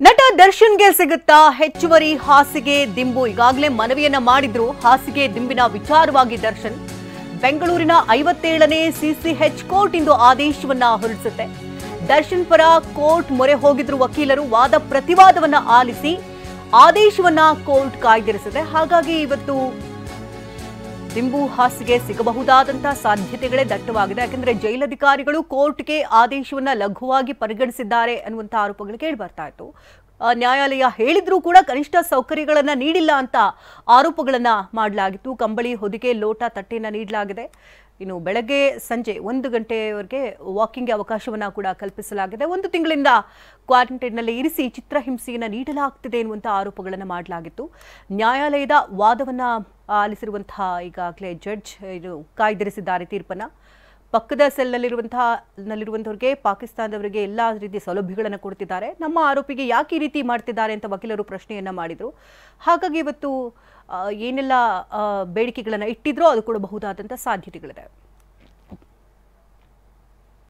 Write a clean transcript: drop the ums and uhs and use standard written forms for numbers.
ನಟ ದರ್ಶನ್ಗೆ ಸಿಗುತ್ತಾ ಹೆಚ್ಚುವರಿ ಹಾಸಿಗೆ ದಿಂಬು? ಈಗಾಗಲೇ ಮನವಿಯನ್ನ ಮಾಡಿದ್ರು ಹಾಸಿಗೆ ದಿಂಬಿನ ವಿಚಾರವಾಗಿ ದರ್ಶನ್. ಬೆಂಗಳೂರಿನ 57ನೇ ಸಿಸಿಎಚ್ ಕೋರ್ಟ್ ಇಂದು ಆದೇಶವನ್ನ ಹೊರಡಿಸುತ್ತೆ. ದರ್ಶನ್ ಪರ ಕೋರ್ಟ್ ಮೊರೆ ಹೋಗಿದ್ರು ವಕೀಲರು. ವಾದ ಪ್ರತಿವಾದವನ್ನ ಆಲಿಸಿ ಆದೇಶವನ್ನ ಕೋರ್ಟ್ ಕಾಯ್ದಿರಿಸಿದೆ. ಹಾಗಾಗಿ ಇವತ್ತು ದಿಂಬು ಹಾಸಿಗೆ ಸಿಗಬಹುದಾದಂತಹ ಸಾಧ್ಯತೆಗಳೇ ದಟ್ಟವಾಗಿದೆ. ಯಾಕಂದ್ರೆ ಜೈಲಧಿಕಾರಿಗಳು ಕೋರ್ಟ್ಗೆ ಆದೇಶವನ್ನ ಲಘುವಾಗಿ ಪರಿಗಣಿಸಿದ್ದಾರೆ ಅನ್ನುವಂಥ ಆರೋಪಗಳು ಕೇಳಿ ಬರ್ತಾ ಇತ್ತು. ನ್ಯಾಯಾಲಯ ಹೇಳಿದ್ರೂ ಕೂಡ ಕನಿಷ್ಠ ಸೌಕರ್ಯಗಳನ್ನ ನೀಡಿಲ್ಲ ಅಂತ ಆರೋಪಗಳನ್ನ ಮಾಡಲಾಗಿತ್ತು. ಕಂಬಳಿ, ಹೊದಿಕೆ, ಲೋಟ, ತಟ್ಟೆಯನ್ನ ನೀಡಲಾಗಿದೆ. ಇನ್ನು ಬೆಳಗ್ಗೆ ಸಂಜೆ 1 ಗಂಟೆವರೆಗೆ ವಾಕಿಂಗ್ಗೆ ಅವಕಾಶವನ್ನ ಕೂಡ ಕಲ್ಪಿಸಲಾಗಿದೆ. 1 ತಿಂಗಳಿಂದ ಕ್ವಾರಂಟೈನ್ನಲ್ಲಿ ಇರಿಸಿ ಚಿತ್ರಹಿಂಸೆಯನ್ನು ನೀಡಲಾಗ್ತಿದೆ ಎನ್ನುವಂಥ ಆರೋಪಗಳನ್ನು ಮಾಡಲಾಗಿತ್ತು. ನ್ಯಾಯಾಲಯದ ವಾದವನ್ನ ಆಲಿಸಿರುವಂತಹ ಈಗಾಗಲೇ ಜಡ್ಜ್ ಕಾಯ್ದಿರಿಸಿದ್ದಾರೆ ತೀರ್ಪನ್ನ. ಪಕ್ಕದ ಸೆಲ್ನಲ್ಲಿರುವಂಥವ್ರಿಗೆ, ಪಾಕಿಸ್ತಾನದವರಿಗೆ ಎಲ್ಲ ರೀತಿಯ ಸೌಲಭ್ಯಗಳನ್ನು ಕೊಡ್ತಿದ್ದಾರೆ. ನಮ್ಮ ಆರೋಪಿಗೆ ಯಾಕೆ ಈ ರೀತಿ ಮಾಡ್ತಿದ್ದಾರೆ ಅಂತ ವಕೀಲರು ಪ್ರಶ್ನೆಯನ್ನ ಮಾಡಿದ್ರು. ಹಾಗಾಗಿ ಇವತ್ತು ಏನೆಲ್ಲ ಬೇಡಿಕೆಗಳನ್ನು ಇಟ್ಟಿದ್ರೋ ಅದು ಕೊಡಬಹುದಾದಂಥ ಸಾಧ್ಯತೆಗಳಿದೆ.